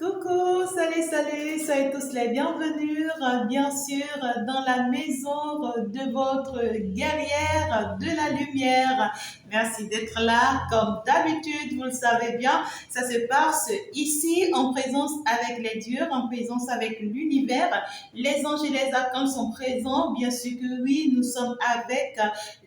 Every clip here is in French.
Coucou, soyez tous les bienvenus, bien sûr, dans la maison de votre guerrière de la lumière. Merci d'être là, comme d'habitude, vous le savez bien, ça se passe ici, en présence avec les dieux, en présence avec l'univers. Les anges et les archanges sont présents, bien sûr que oui, nous sommes avec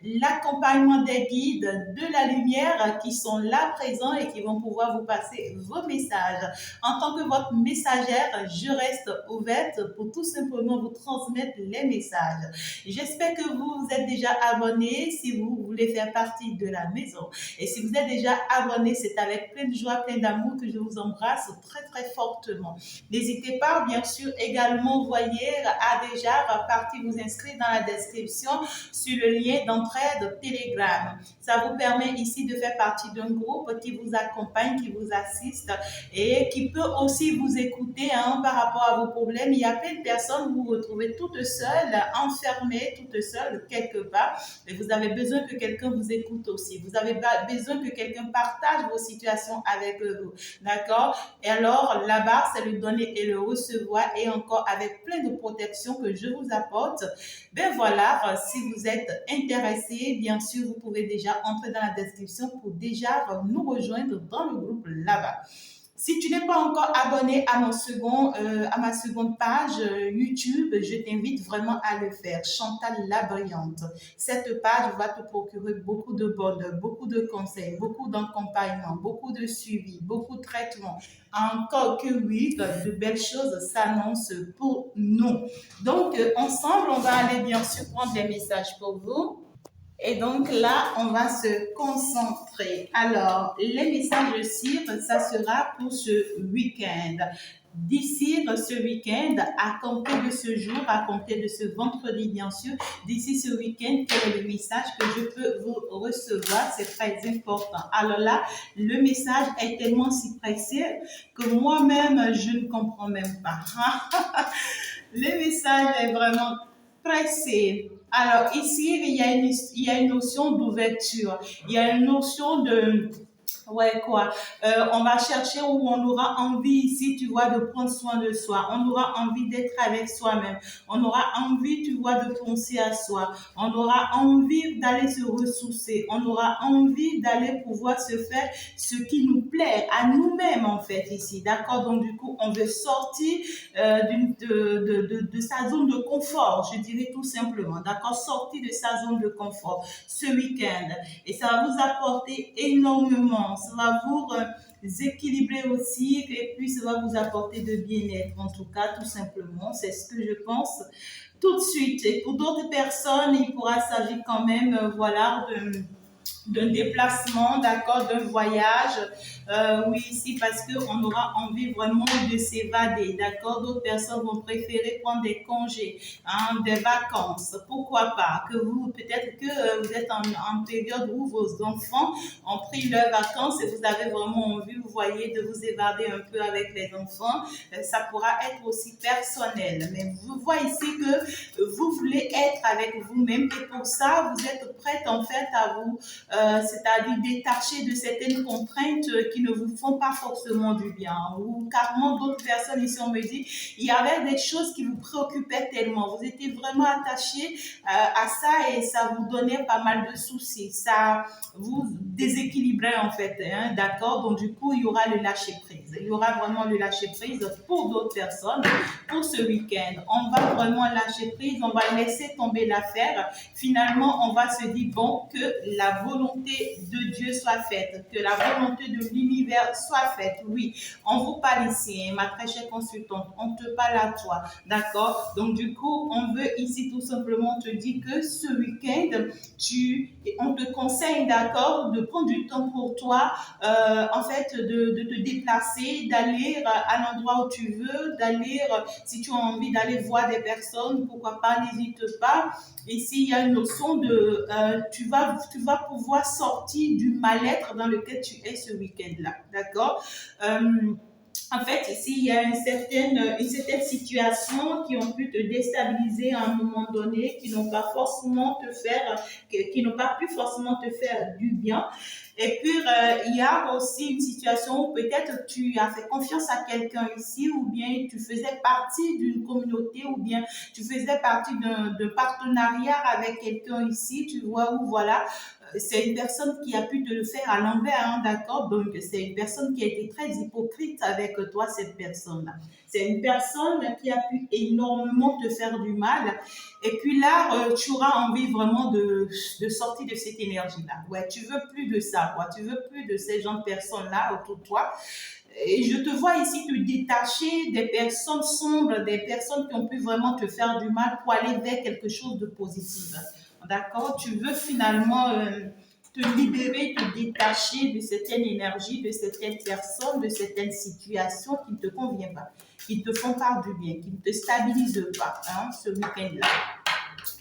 l'accompagnement des guides de la lumière qui sont là présents et qui vont pouvoir vous passer vos messages. En tant que votre messagère, je reste ouverte pour tout simplement vous transmettre les messages. J'espère que vous vous êtes déjà abonné si vous voulez faire partie de la maison. Et si vous êtes déjà abonné, c'est avec plein de joie, plein d'amour que je vous embrasse très fortement. N'hésitez pas, bien sûr, également, voyez, à déjà partir vous inscrire dans la description sur le lien d'entraide Telegram. Ça vous permet ici de faire partie d'un groupe qui vous accompagne, qui vous assiste et qui peut aussi vous écouter par rapport à vos problèmes. Il y a plein de personnes, vous vous retrouvez toutes seules, enfermées, toutes seules quelque part, et vous avez besoin que quelqu'un vous écoute aussi. Vous avez besoin que quelqu'un partage vos situations avec vous, d'accord? Et alors, là-bas, c'est le donner et le recevoir, et encore avec plein de protections que je vous apporte. Ben voilà, si vous êtes intéressé, bien sûr, vous pouvez déjà entrer dans la description pour déjà nous rejoindre dans le groupe là-bas. Si tu n'es pas encore abonné à ma seconde page YouTube, je t'invite vraiment à le faire. Chantal la Brillante. Cette page va te procurer beaucoup de bonheur, beaucoup de conseils, beaucoup d'accompagnement, beaucoup de suivi, beaucoup de traitements. Encore que oui, de belles choses s'annoncent pour nous. Donc, ensemble, on va aller bien sûr prendre des messages pour vous. Et donc là, on va se concentrer. Alors, les messages de Cire, ça sera pour ce week-end. D'ici ce week-end, à compter de ce jour, à compter de ce vendredi, bien sûr, d'ici ce week-end, quel est le message que je peux vous recevoir? C'est très important. Alors là, le message est tellement si précieux que moi-même, je ne comprends même pas. Le message est vraiment pressé. Alors ici, il y a une notion d'ouverture, il y a une notion de... Ouais, quoi. On va chercher où on aura envie ici, tu vois, de prendre soin de soi. On aura envie d'être avec soi-même. On aura envie, tu vois, de penser à soi. On aura envie d'aller se ressourcer. On aura envie d'aller pouvoir se faire ce qui nous plaît à nous-mêmes, en fait, ici. D'accord? Donc, du coup, on veut sortir de sa zone de confort, je dirais tout simplement. D'accord? Sortir de sa zone de confort ce week-end. Et ça va vous apporter énormément. Ça va vous équilibrer aussi et puis ça va vous apporter de bien-être en tout cas, tout simplement. C'est ce que je pense tout de suite. Et pour d'autres personnes, il pourra s'agir quand même, voilà, d'un déplacement, d'accord, d'un voyage, oui, ici, parce qu'on aura envie vraiment de s'évader, d'accord. D'autres personnes vont préférer prendre des congés, des vacances, pourquoi pas, que vous, peut-être que vous êtes en période où vos enfants ont pris leurs vacances et vous avez vraiment envie, vous voyez, de vous évader un peu avec les enfants. Ça pourra être aussi personnel, mais vous voyez ici que vous voulez être avec vous-même et pour ça, vous êtes prête en fait à vous c'est-à-dire détacher de certaines contraintes qui ne vous font pas forcément du bien. Ou carrément d'autres personnes ici, on me dit, il y avait des choses qui vous préoccupaient tellement. Vous étiez vraiment attaché à ça et ça vous donnait pas mal de soucis. Ça vous déséquilibrait en fait, d'accord? Donc du coup, il y aura le lâcher-prise. Il y aura vraiment le lâcher-prise pour d'autres personnes pour ce week-end. On va vraiment lâcher prise, on va laisser tomber l'affaire. Finalement, on va se dire, bon, que la volonté de Dieu soit faite, que la volonté de l'univers soit faite. Oui, on vous parle ici, ma très chère consultante, on te parle à toi, d'accord? Donc du coup, on veut ici tout simplement te dire que ce week-end, on te conseille, d'accord, de prendre du temps pour toi, en fait, de te déplacer, d'aller à l'endroit où tu veux, d'aller, si tu as envie d'aller voir des personnes, pourquoi pas, n'hésite pas. Ici, il y a une notion de, tu vas pouvoir sortir du mal-être dans lequel tu es ce week-end-là, d'accord? En fait, ici, il y a une certaine situation qui ont pu te déstabiliser à un moment donné, qui n'ont pas forcément te faire, qui n'ont pas pu forcément te faire du bien. Et puis, il y a aussi une situation où peut-être tu as fait confiance à quelqu'un ici, ou bien tu faisais partie d'une communauté, ou bien tu faisais partie d'un partenariat avec quelqu'un ici, tu vois, où voilà, c'est une personne qui a pu te le faire à l'envers, hein, d'accord? Donc, c'est une personne qui a été très hypocrite avec toi, cette personne-là. C'est une personne qui a pu énormément te faire du mal. Et puis là, tu auras envie vraiment de sortir de cette énergie-là. Ouais, tu veux plus de ça, quoi. Tu veux plus de ces gens de personnes-là autour de toi. Et je te vois ici te détacher des personnes sombres, des personnes qui ont pu vraiment te faire du mal pour aller vers quelque chose de positif. D'accord? Tu veux finalement te libérer, te détacher de certaines énergies, de certaines personnes, de certaines situations qui ne te conviennent pas, qui ne te font pas du bien, qui ne te stabilisent pas, hein, ce week-end-là.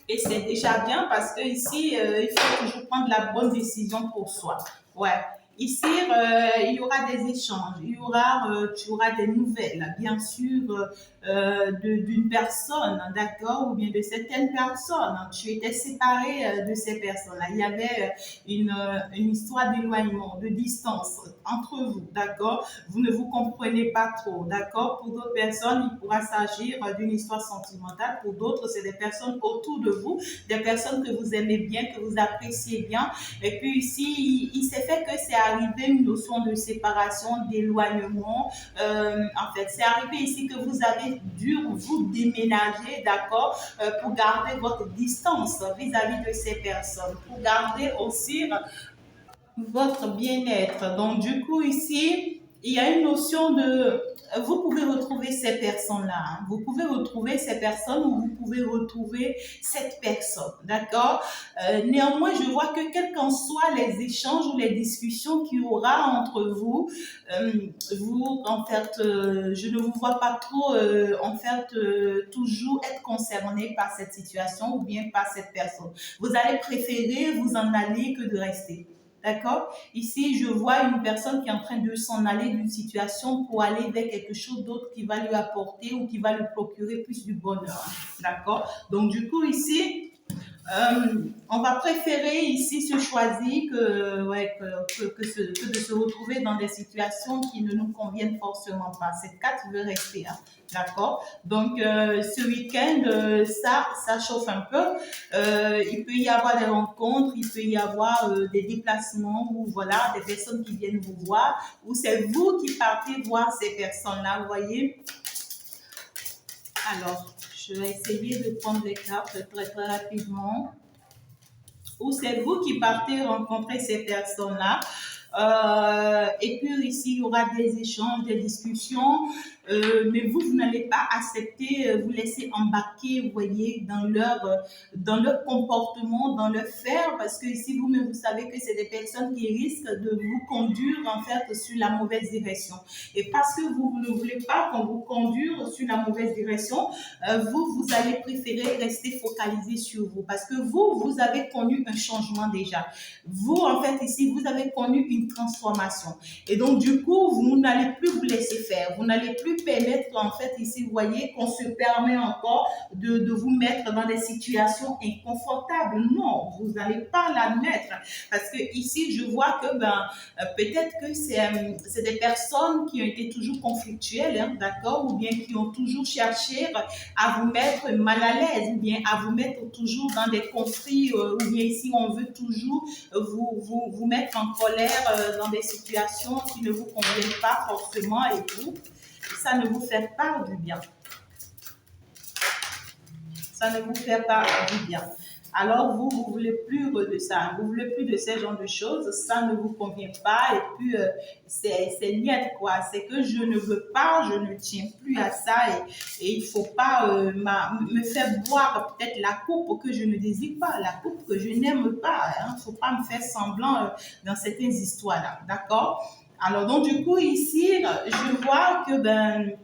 Et c'est déjà bien parce que ici, il faut toujours prendre la bonne décision pour soi. Ouais. Ici, il y aura des échanges, tu auras des nouvelles, bien sûr, d'une personne, d'accord, ou bien de certaines personnes. Tu étais séparé de ces personnes-là. Il y avait une histoire d'éloignement, de distance entre vous, d'accord. Vous ne vous comprenez pas trop, d'accord. Pour d'autres personnes, il pourra s'agir d'une histoire sentimentale. Pour d'autres, c'est des personnes autour de vous, des personnes que vous aimez bien, que vous appréciez bien. Et puis ici, il s'est fait que c'est arrivé une notion de séparation, d'éloignement. En fait, c'est arrivé ici que vous avez dû vous déménager, d'accord, pour garder votre distance vis-à-vis de ces personnes, pour garder aussi votre bien-être. Donc, du coup, ici, il y a une notion de... Vous pouvez retrouver ces personnes-là. Hein. Vous pouvez retrouver ces personnes ou vous pouvez retrouver cette personne. D'accord. Néanmoins, je vois que quels qu'en soient les échanges ou les discussions qu'il y aura entre vous, en fait, je ne vous vois pas trop, en fait, toujours être concerné par cette situation ou bien par cette personne. Vous allez préférer vous en aller que de rester. D'accord? Ici, je vois une personne qui est en train de s'en aller d'une situation pour aller vers quelque chose d'autre qui va lui apporter ou qui va lui procurer plus du bonheur. D'accord? Donc, du coup, ici, on va préférer ici se choisir que de se retrouver dans des situations qui ne nous conviennent forcément pas. Cette carte veut rester. Hein. D'accord. Donc, ce week-end, ça chauffe un peu. Il peut y avoir des rencontres, il peut y avoir des déplacements ou voilà, des personnes qui viennent vous voir ou c'est vous qui partez voir ces personnes-là, vous voyez. Alors, je vais essayer de prendre les cartes très, très rapidement. Ou c'est vous qui partez rencontrer ces personnes-là. Et puis ici, il y aura des échanges, des discussions, mais vous n'allez pas accepter, vous laisser embarquer, vous voyez, dans leur comportement, dans leur faire, parce que ici, vous-même, vous savez que c'est des personnes qui risquent de vous conduire, en fait, sur la mauvaise direction. Et parce que vous ne voulez pas qu'on vous conduise sur la mauvaise direction, vous allez préférer rester focalisé sur vous, parce que vous avez connu un changement déjà. Vous, en fait, ici, vous avez connu une transformation. Et donc, du coup, vous n'allez plus vous laisser faire. Vous n'allez plus permettre, en fait, ici, vous voyez, qu'on se permet encore de vous mettre dans des situations inconfortables. Non, vous n'allez pas la mettre. Parce que ici, je vois que, peut-être que c'est des personnes qui ont été toujours conflictuelles, hein, d'accord, ou bien qui ont toujours cherché à vous mettre mal à l'aise, ou bien à vous mettre toujours dans des conflits, ou bien ici, on veut toujours vous mettre en colère dans des situations qui ne vous conviennent pas forcément et tout. Ça ne vous fait pas du bien. Ça ne vous fait pas du bien. Alors, vous ne voulez plus de ça, vous ne voulez plus de ce genre de choses, ça ne vous convient pas, et puis c'est niet, quoi. C'est que je ne veux pas, je ne tiens plus à ça, et il ne faut pas me faire boire peut-être la coupe que je ne désire pas, la coupe que je n'aime pas. Il ne faut pas me faire semblant dans certaines histoires-là, d'accord? Alors, donc, du coup, ici, je vois que,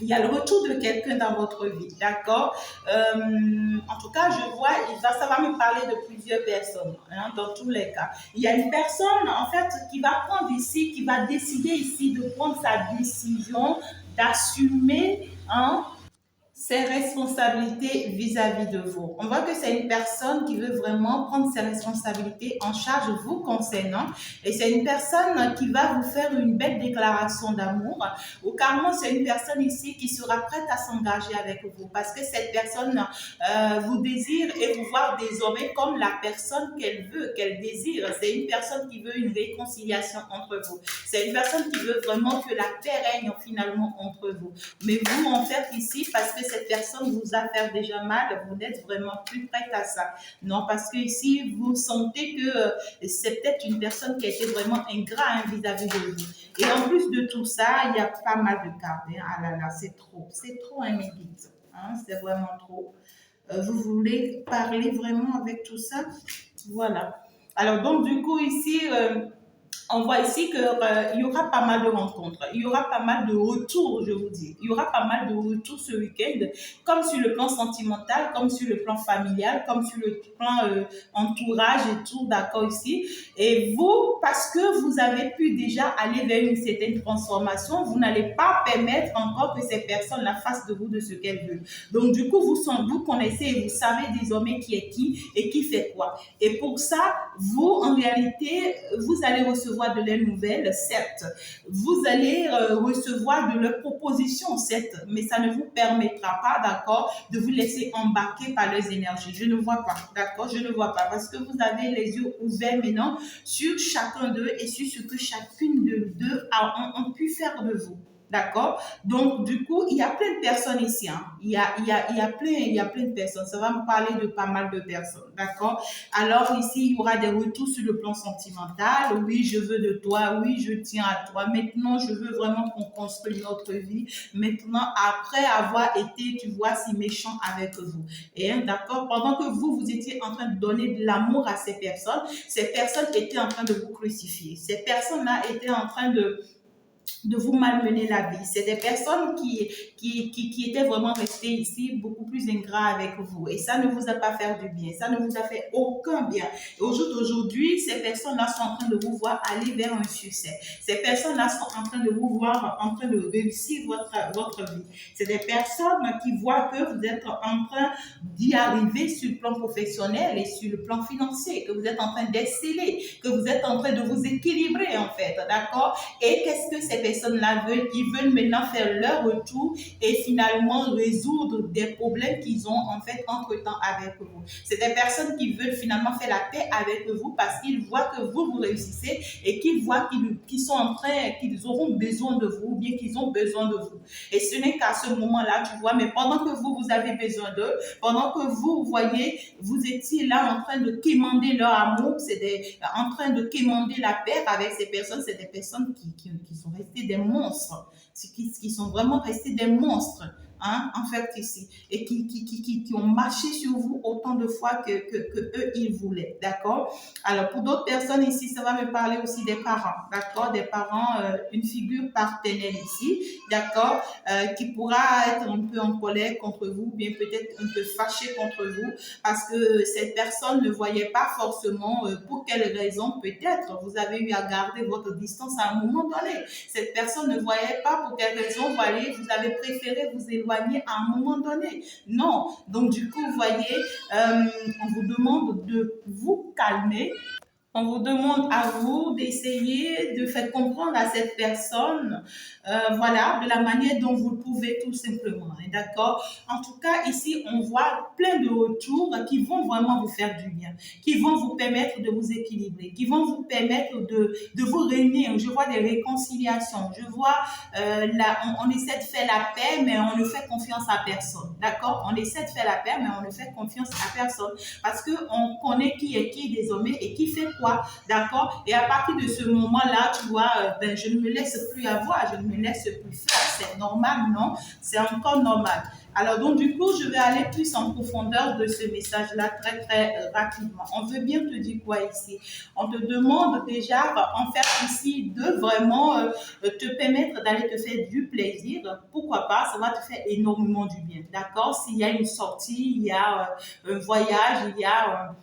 il y a le retour de quelqu'un dans votre vie, d'accord? En tout cas, je vois, ça va me parler de plusieurs personnes, hein, dans tous les cas. Il y a une personne, en fait, qui va prendre ici, qui va décider ici de prendre sa décision, d'assumer, hein, ses responsabilités vis-à-vis de vous. On voit que c'est une personne qui veut vraiment prendre ses responsabilités en charge vous concernant et c'est une personne qui va vous faire une belle déclaration d'amour ou carrément c'est une personne ici qui sera prête à s'engager avec vous parce que cette personne vous désire et vous voit désormais comme la personne qu'elle veut, qu'elle désire. C'est une personne qui veut une réconciliation entre vous. C'est une personne qui veut vraiment que la paix règne finalement entre vous. Mais vous, en fait, ici, parce que cette personne vous a fait déjà mal, vous n'êtes vraiment plus prête à ça. Non, parce que ici, vous sentez que c'est peut-être une personne qui a été vraiment ingrat vis-à-vis de vous. Et en plus de tout ça, il y a pas mal de cartes. Hein. Ah là là, c'est trop un médite. Hein, c'est vraiment trop. Vous voulez parler vraiment avec tout ça? Voilà. Alors, donc, du coup, ici, on voit ici qu'il y aura pas mal de rencontres, il y aura pas mal de retours, je vous dis. Il y aura pas mal de retours ce week-end, comme sur le plan sentimental, comme sur le plan familial, comme sur le plan entourage et tout, d'accord ici. Et vous, parce que vous avez pu déjà aller vers une certaine transformation, vous n'allez pas permettre encore que ces personnes-là fassent de vous de ce qu'elles veulent. Donc, du coup, vous connaissez et vous savez désormais qui est qui et qui fait quoi. Et pour ça, vous, en réalité, vous allez recevoir de leurs nouvelles, certes. Vous allez recevoir de leurs propositions, certes, mais ça ne vous permettra pas, d'accord, de vous laisser embarquer par leurs énergies. Je ne vois pas, d'accord, je ne vois pas, parce que vous avez les yeux ouverts maintenant sur chacun d'eux et sur ce que chacune d'eux ont pu faire de vous. D'accord? Donc, du coup, il y a plein de personnes ici. Hein. Il y a plein de personnes. Ça va me parler de pas mal de personnes. D'accord? Alors, ici, il y aura des retours sur le plan sentimental. Oui, je veux de toi. Oui, je tiens à toi. Maintenant, je veux vraiment qu'on construise notre vie. Maintenant, après avoir été, tu vois, si méchant avec vous. Et, hein, d'accord? Pendant que vous étiez en train de donner de l'amour à ces personnes étaient en train de vous crucifier. Ces personnes-là étaient en train de vous malmener la vie. C'est des personnes qui étaient vraiment restées ici beaucoup plus ingrats avec vous. Et ça ne vous a pas fait du bien. Ça ne vous a fait aucun bien. Et aujourd'hui, ces personnes-là sont en train de vous voir aller vers un succès. Ces personnes-là sont en train de vous voir en train de réussir votre vie. C'est des personnes qui voient que vous êtes en train d'y arriver sur le plan professionnel et sur le plan financier, que vous êtes en train d'exceller, que vous êtes en train de vous équilibrer en fait, d'accord? Et qu'est-ce que ces personnes-là veulent? Ils veulent maintenant faire leur retour et finalement résoudre des problèmes qu'ils ont en fait entre-temps avec vous. C'est des personnes qui veulent finalement faire la paix avec vous parce qu'ils voient que vous réussissez et qu'ils voient qu'ils sont en train, qu'ils auront besoin de vous ou bien qu'ils ont besoin de vous. Et ce n'est qu'à ce moment-là, tu vois, mais pendant que vous avez besoin d'eux, pendant que vous voyez, vous étiez là en train de quémander leur amour, en train de quémander la paix avec ces personnes, c'est des personnes qui sont restées des monstres, qui sont vraiment restés des monstres, hein, en fait, ici, et qui ont marché sur vous autant de fois que eux, ils voulaient, d'accord? Alors, pour d'autres personnes ici, ça va me parler aussi des parents, d'accord? Des parents, une figure partenaire ici, d'accord? Qui pourra être un peu en colère contre vous, bien peut-être un peu fâché contre vous, parce que cette personne ne voyait pas forcément pour quelle raison, peut-être, vous avez eu à garder votre distance à un moment donné. Cette personne ne voyait pas pour quelle raison, vous avez préféré vous éloigner à un moment donné. Non. Donc, du coup, vous voyez, on vous demande de vous calmer. On vous demande à vous d'essayer de faire comprendre à cette personne, voilà, de la manière dont vous le pouvez tout simplement. D'accord? En tout cas, ici, on voit plein de retours qui vont vraiment vous faire du bien, qui vont vous permettre de vous équilibrer, qui vont vous permettre de vous réunir. Je vois des réconciliations. Je vois, on essaie de faire la paix, mais on ne fait confiance à personne. D'accord? On essaie de faire la paix, mais on ne fait confiance à personne. Parce qu'on connaît qui est qui désormais et qui fait quoi toi, d'accord? Et à partir de ce moment-là, tu vois, ben, je ne me laisse plus avoir, je ne me laisse plus faire. C'est normal, non? C'est encore normal. Alors, donc, du coup, je vais aller plus en profondeur de ce message-là très, très rapidement. On veut bien te dire quoi ici? On te demande déjà, en fait, ici, de vraiment te permettre d'aller te faire du plaisir. Pourquoi pas? Ça va te faire énormément du bien. D'accord? S'il y a une sortie, il y a un voyage, il y a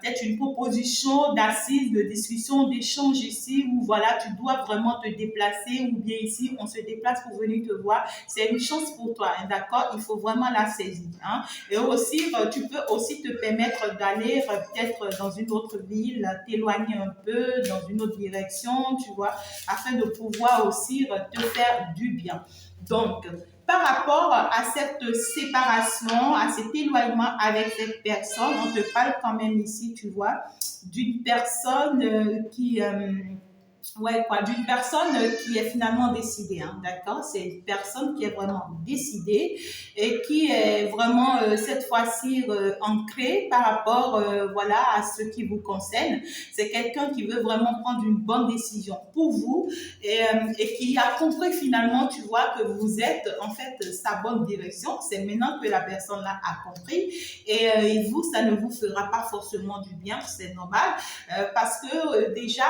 peut-être une proposition d'assise, de discussion, d'échange ici où voilà, tu dois vraiment te déplacer ou bien ici, on se déplace pour venir te voir. C'est une chance pour toi, hein, d'accord? Il faut vraiment la saisir. Hein? Et aussi, tu peux aussi te permettre d'aller peut-être dans une autre ville, t'éloigner un peu dans une autre direction, tu vois, afin de pouvoir aussi te faire du bien. Donc, par rapport à cette séparation, à cet éloignement avec cette personne, on te parle quand même ici, tu vois, d'une personne d'une personne qui est finalement décidée, hein, d'accord? C'est une personne qui est vraiment décidée et qui est vraiment cette fois-ci ancrée par rapport, voilà, à ce qui vous concerne. C'est quelqu'un qui veut vraiment prendre une bonne décision pour vous et qui a compris finalement, tu vois, que vous êtes en fait sa bonne direction. C'est maintenant que la personne là a compris et vous, ça ne vous fera pas forcément du bien, c'est normal parce que déjà,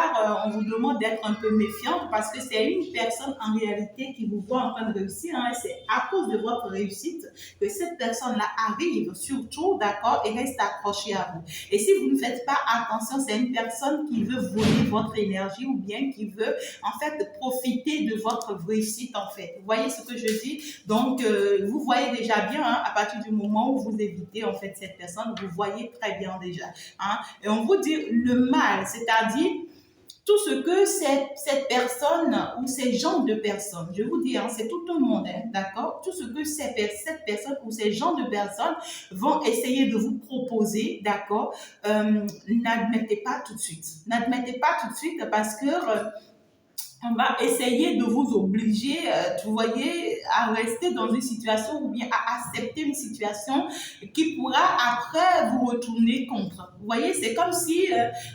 on vous demande d'être un peu méfiante parce que c'est une personne en réalité qui vous voit en train de réussir. Hein, c'est à cause de votre réussite que cette personne-là arrive surtout, d'accord, et reste accrochée à vous. Et si vous ne faites pas attention, c'est une personne qui veut voler votre énergie ou bien qui veut en fait profiter de votre réussite en fait. Vous voyez ce que je dis? Donc, vous voyez déjà bien hein, à partir du moment où vous évitez en fait cette personne, vous voyez très bien déjà. Hein, et on vous dit le mal, c'est-à-dire tout ce que cette personne ou ces gens de personnes, je vous dis, hein, c'est tout le monde, hein, d'accord? Tout ce que cette personne ou ces gens de personnes vont essayer de vous proposer, d'accord? N'admettez pas tout de suite. N'admettez pas tout de suite parce que on va essayer de vous obliger, vous voyez, à rester dans une situation ou bien à accepter une situation qui pourra après vous retourner contre. Vous voyez, c'est comme si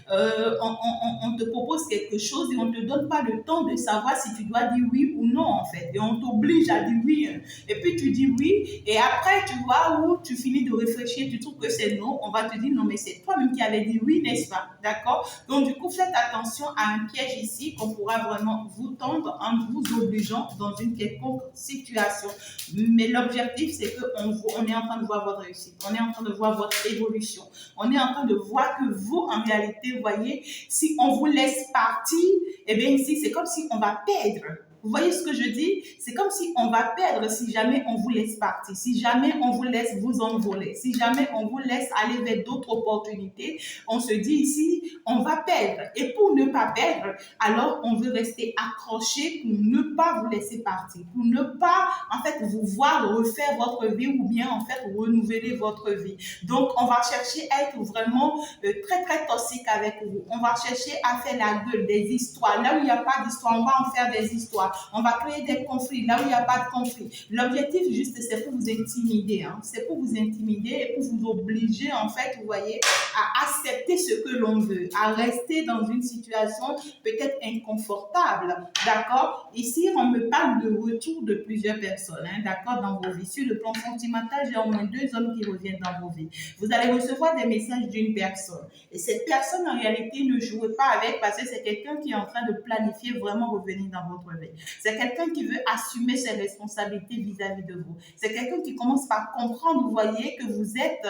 on te propose quelque chose et on ne te donne pas le temps de savoir si tu dois dire oui ou non en fait. Et on t'oblige à dire oui. Et puis tu dis oui et après tu vois où tu finis de réfléchir, tu trouves que c'est non, on va te dire non mais c'est toi-même qui avais dit oui, n'est-ce pas? D'accord? Donc du coup, faites attention à un piège ici qu'on pourra vraiment vous tendre en vous obligeant dans une quelconque situation. Mais l'objectif, c'est qu'on est en train de voir votre réussite, on est en train de voir votre évolution, on est en train de voir que vous, en réalité, vous voyez, si on vous laisse partir, eh bien ici, c'est comme si on va perdre. Vous voyez ce que je dis? C'est comme si on va perdre si jamais on vous laisse partir, si jamais on vous laisse vous envoler, si jamais on vous laisse aller vers d'autres opportunités. On se dit ici, on va perdre. Et pour ne pas perdre, alors on veut rester accroché pour ne pas vous laisser partir, pour ne pas, en fait, vous voir refaire votre vie ou bien, en fait, renouveler votre vie. Donc, on va chercher à être vraiment très, très toxique avec vous. On va chercher à faire la gueule, des histoires. Là où il n'y a pas d'histoire, on va en faire des histoires. On va créer des conflits là où il n'y a pas de conflit. L'objectif, juste, c'est pour vous intimider. Hein. C'est pour vous intimider et pour vous obliger, en fait, vous voyez, à accepter ce que l'on veut, à rester dans une situation peut-être inconfortable. D'accord? Ici, on me parle de retour de plusieurs personnes, hein, d'accord, dans vos vies. Sur le plan sentimental, j'ai au moins 2 hommes qui reviennent dans vos vies. Vous allez recevoir des messages d'une personne. Et cette personne, en réalité, ne jouez pas avec parce que c'est quelqu'un qui est en train de planifier vraiment revenir dans votre vie. C'est quelqu'un qui veut assumer ses responsabilités vis-à-vis de vous. C'est quelqu'un qui commence par comprendre, vous voyez, que vous êtes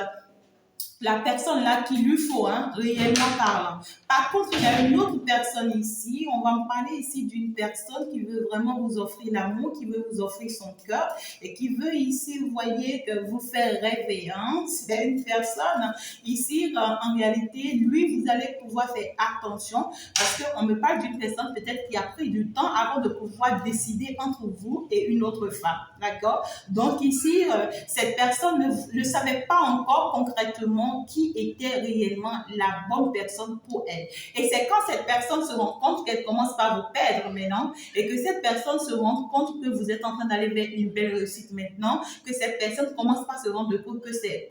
la personne là qu'il lui faut, hein, réellement parlant. Par contre, il y a une autre personne ici, on va me parler ici d'une personne qui veut vraiment vous offrir l'amour, qui veut vous offrir son cœur et qui veut ici, vous voyez, vous faire rêver. Hein. C'est une personne ici, en réalité, lui, vous allez pouvoir faire attention parce qu'on me parle d'une personne peut-être qui a pris du temps avant de pouvoir décider entre vous et une autre femme. D'accord? Donc ici, cette personne ne savait pas encore concrètement exactement qui était réellement la bonne personne pour elle. Et c'est quand cette personne se rend compte qu'elle commence par vous perdre maintenant et que cette personne se rend compte que vous êtes en train d'aller vers une belle réussite maintenant, que cette personne commence par se rendre compte que c'est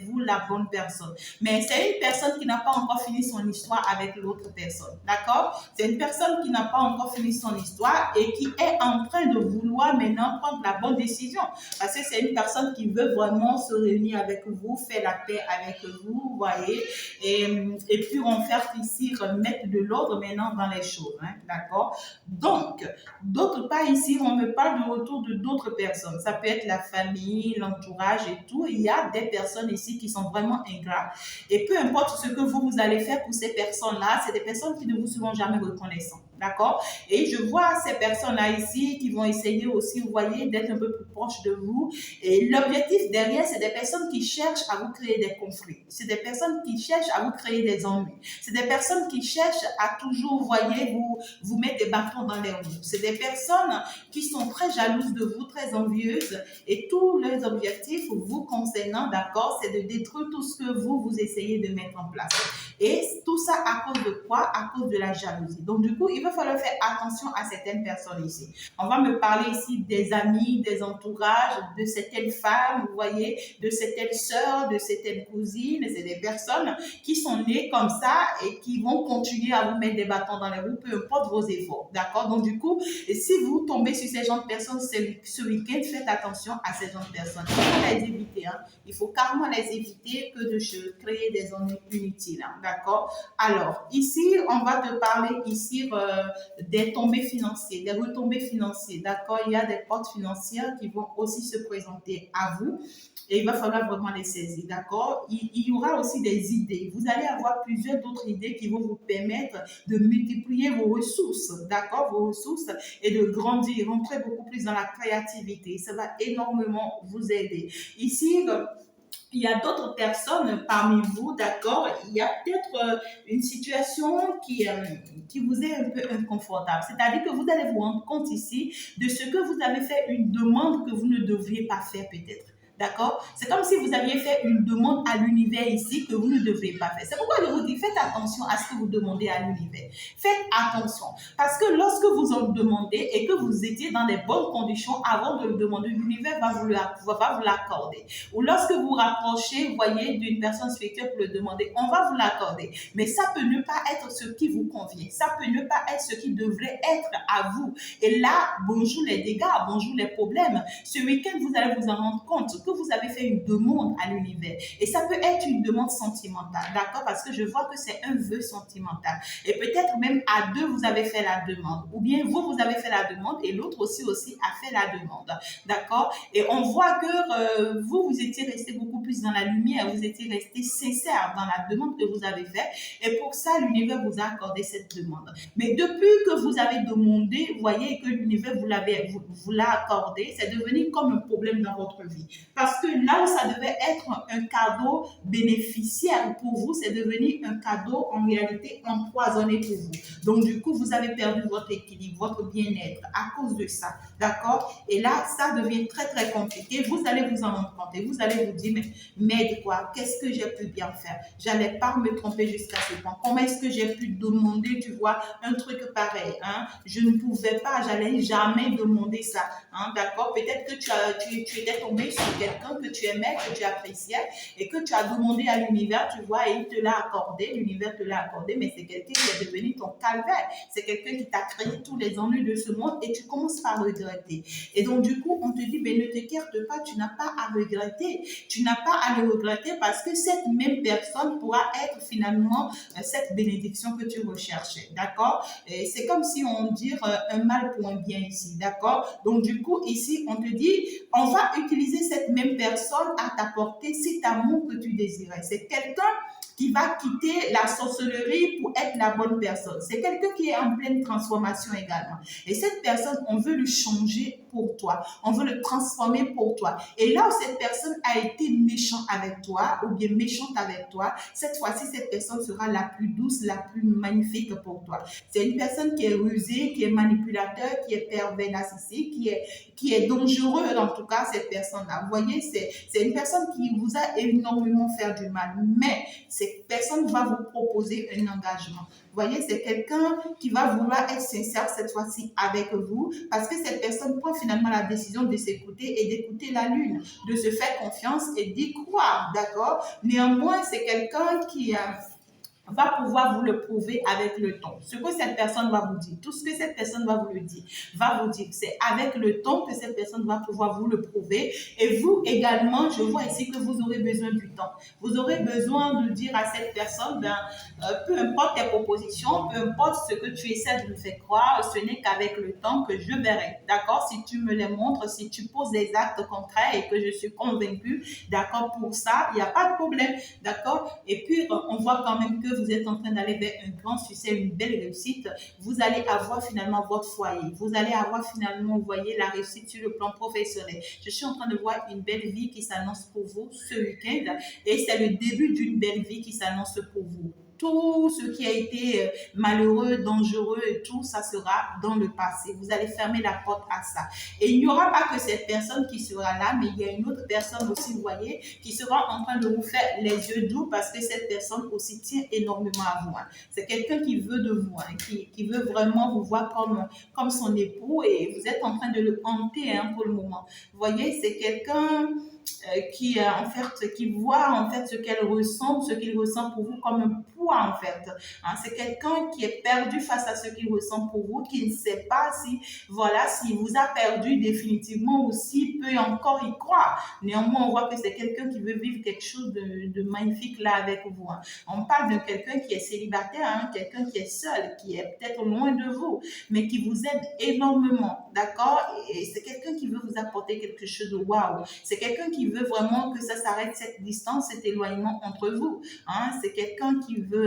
vous la bonne personne. Mais c'est une personne qui n'a pas encore fini son histoire avec l'autre personne. D'accord? C'est une personne qui n'a pas encore fini son histoire et qui est en train de vouloir maintenant prendre la bonne décision. Parce que c'est une personne qui veut vraiment se réunir avec vous, faire la paix avec vous, vous voyez, et puis on fait ici remettre de l'ordre maintenant dans les choses, hein, d'accord? Donc, d'autre part ici, on me parle de retour de d'autres personnes. Ça peut être la famille, l'entourage et tout. Il y a des personnes ici qui sont vraiment ingrates. Et peu importe ce que vous allez faire pour ces personnes-là, c'est des personnes qui ne vous seront jamais reconnaissantes. D'accord? Et je vois ces personnes-là ici qui vont essayer aussi, vous voyez, d'être un peu plus proches de vous. Et l'objectif derrière, c'est des personnes qui cherchent à vous créer des conflits. C'est des personnes qui cherchent à vous créer des ennuis. C'est des personnes qui cherchent à toujours, vous voyez, vous mettre des bâtons dans les roues. C'est des personnes qui sont très jalouses de vous, très envieuses. Et tous leurs objectifs vous concernant, d'accord, c'est de détruire tout ce que vous essayez de mettre en place. Et tout ça à cause de quoi? À cause de la jalousie. Donc, du coup, il va falloir faire attention à certaines personnes ici. On va me parler ici des amis, des entourages, de certaines femmes, vous voyez, de certaines sœurs, de certaines cousines. C'est des personnes qui sont nées comme ça et qui vont continuer à vous mettre des bâtons dans les roues, peu importe vos efforts. D'accord? Donc, du coup, si vous tombez sur ces gens de personnes ce week-end, faites attention à ces gens de personnes. Il faut les éviter. Hein. Il faut carrément les éviter que de créer des ennuis inutiles. Hein. D'accord? Alors, ici, on va te parler ici des tombées financières, des retombées financières. D'accord? Il y a des portes financières qui vont aussi se présenter à vous et il va falloir vraiment les saisir. D'accord? Il y aura aussi des idées. Vous allez avoir plusieurs d'autres idées qui vont vous permettre de multiplier vos ressources. D'accord? Vos ressources et de grandir, rentrer beaucoup plus dans la créativité. Ça va énormément vous aider. Ici, il y a d'autres personnes parmi vous, d'accord? Il y a peut-être une situation qui vous est un peu inconfortable. C'est-à-dire que vous allez vous rendre compte ici de ce que vous avez fait une demande que vous ne devriez pas faire peut-être. D'accord? C'est comme si vous aviez fait une demande à l'univers ici que vous ne devriez pas faire. C'est pourquoi je vous dis, faites attention à ce que vous demandez à l'univers. Faites attention. Parce que lorsque vous en demandez et que vous étiez dans les bonnes conditions avant de le demander, l'univers va vous l'accorder. Ou lorsque vous rapprochez, vous voyez, d'une personne spirituelle pour le demander, on va vous l'accorder. Mais ça peut ne pas être ce qui vous convient. Ça peut ne pas être ce qui devrait être à vous. Et là, bonjour les dégâts, bonjour les problèmes. Ce week-end, vous allez vous en rendre compte que vous avez fait une demande à l'univers. Et ça peut être une demande sentimentale, d'accord? Parce que je vois que c'est un vœu sentimental. Et peut-être même à deux, vous avez fait la demande. Ou bien vous avez fait la demande et l'autre aussi a fait la demande, d'accord? Et on voit que vous étiez resté beaucoup plus dans la lumière, vous étiez resté sincère dans la demande que vous avez faite. Et pour ça, l'univers vous a accordé cette demande. Mais depuis que vous avez demandé, vous voyez que l'univers vous l'a accordé, c'est devenu comme un problème dans votre vie. Parce que là où ça devait être un cadeau bénéficiaire pour vous, c'est devenu un cadeau en réalité empoisonné pour vous. Donc du coup, vous avez perdu votre équilibre, votre bien-être à cause de ça. D'accord? Et là, ça devient très très compliqué. Vous allez vous en rendre compte et vous allez vous dire, mais quoi, qu'est-ce que j'ai pu bien faire? J'allais pas me tromper jusqu'à ce point. Comment est-ce que j'ai pu demander, tu vois, un truc pareil, hein? Je ne pouvais pas, j'allais jamais demander ça, hein? D'accord? Peut-être que tu étais tombé sur quelqu'un que tu aimais, que tu appréciais et que tu as demandé à l'univers, tu vois, et il te l'a accordé, l'univers te l'a accordé, mais c'est quelqu'un qui est devenu ton calvaire. C'est quelqu'un qui t'a créé tous les ennuis de ce monde et tu commences par regretter. Et donc, du coup, on te dit, mais ne t'écarte pas, tu n'as pas à regretter. Tu n'as pas à le regretter parce que cette même personne pourra être finalement cette bénédiction que tu recherchais. D'accord? Et c'est comme si on dit un mal pour un bien ici. D'accord? Donc, du coup, ici, on te dit, on va utiliser cette même personne à t'apporter cet amour que tu désirais. C'est quelqu'un qui va quitter la sorcellerie pour être la bonne personne. C'est quelqu'un qui est en pleine transformation également. Et cette personne, on veut lui changer pour toi. On veut le transformer pour toi. Et là où cette personne a été méchante avec toi ou bien méchante avec toi, cette fois-ci, cette personne sera la plus douce, la plus magnifique pour toi. C'est une personne qui est rusée, qui est manipulateur, qui est pervers narcissique, qui est dangereux, en tout cas, cette personne-là. Vous voyez, c'est une personne qui vous a énormément fait du mal, mais cette personne va vous proposer un engagement. Vous voyez, c'est quelqu'un qui va vouloir être sincère cette fois-ci avec vous parce que cette personne prend finalement la décision de s'écouter et d'écouter la lune, de se faire confiance et d'y croire, d'accord? Néanmoins, c'est quelqu'un qui va pouvoir vous le prouver avec le temps. Ce que cette personne va vous dire, tout ce que cette personne va vous le dire, va vous dire, c'est avec le temps que cette personne va pouvoir vous le prouver. Et vous également, je vois ici que vous aurez besoin du temps. Vous aurez besoin de dire à cette personne, peu importe tes propositions, peu importe ce que tu essaies de me faire croire, ce n'est qu'avec le temps que je verrai. D'accord? Si tu me les montres, si tu poses des actes concrets et que je suis convaincue, d'accord, pour ça, il n'y a pas de problème. D'accord? Et puis, on voit quand même que vous êtes en train d'aller vers un grand succès, une belle réussite. Vous allez avoir finalement votre foyer. Vous allez avoir finalement, vous voyez, la réussite sur le plan professionnel. Je suis en train de voir une belle vie qui s'annonce pour vous ce week-end et c'est le début d'une belle vie qui s'annonce pour vous. Tout ce qui a été malheureux, dangereux et tout, ça sera dans le passé. Vous allez fermer la porte à ça. Et il n'y aura pas que cette personne qui sera là, mais il y a une autre personne aussi, vous voyez, qui sera en train de vous faire les yeux doux parce que cette personne aussi tient énormément à vous. C'est quelqu'un qui veut de vous, qui veut vraiment vous voir comme son époux et vous êtes en train de le hanter pour le moment. Vous voyez, c'est quelqu'un en fait, qui voit en fait ce qu'elle ressent, ce qu'il ressent pour vous comme un poids en fait. C'est quelqu'un qui est perdu face à ce qu'il ressent pour vous, qui ne sait pas si, voilà, s'il vous a perdu définitivement ou s'il peut encore y croire. Néanmoins, on voit que c'est quelqu'un qui veut vivre quelque chose de magnifique là avec vous. On parle de quelqu'un qui est célibataire, quelqu'un qui est seul, qui est peut-être loin de vous, mais qui vous aide énormément, d'accord? Et c'est quelqu'un qui veut vous apporter quelque chose de waouh. C'est quelqu'un qui veut vraiment que ça s'arrête, cette distance, cet éloignement entre vous. C'est quelqu'un qui veut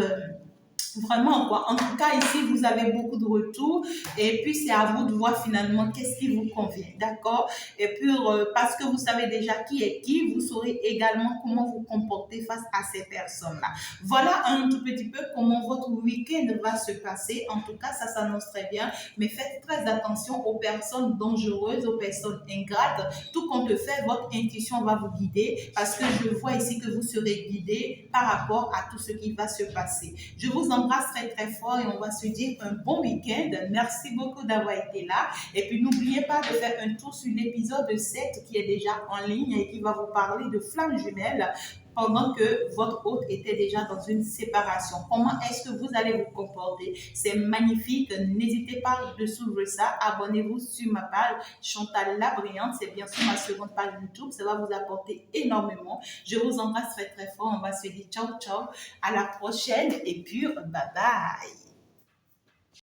vraiment, quoi. En tout cas, ici, vous avez beaucoup de retours et puis c'est à vous de voir finalement qu'est-ce qui vous convient, d'accord? Et puis, parce que vous savez déjà qui est qui, vous saurez également comment vous comporter face à ces personnes-là. Voilà un tout petit peu comment votre week-end va se passer. En tout cas, ça s'annonce très bien, mais faites très attention aux personnes dangereuses, aux personnes ingrates. Tout compte fait, votre intuition va vous guider parce que je vois ici que vous serez guidé par rapport à tout ce qui va se passer. Je vous embrasse très très fort et on va se dire un bon week-end. Merci beaucoup d'avoir été là. Et puis n'oubliez pas de faire un tour sur l'épisode 7 qui est déjà en ligne et qui va vous parler de flammes jumelles pendant que votre hôte était déjà dans une séparation. Comment est-ce que vous allez vous comporter? C'est magnifique. N'hésitez pas de suivre ça. Abonnez-vous sur ma page Chantal la Brillante. C'est bien sûr ma seconde page YouTube. Ça va vous apporter énormément. Je vous embrasse très très fort. On va se dire ciao ciao. À la prochaine et puis bye bye.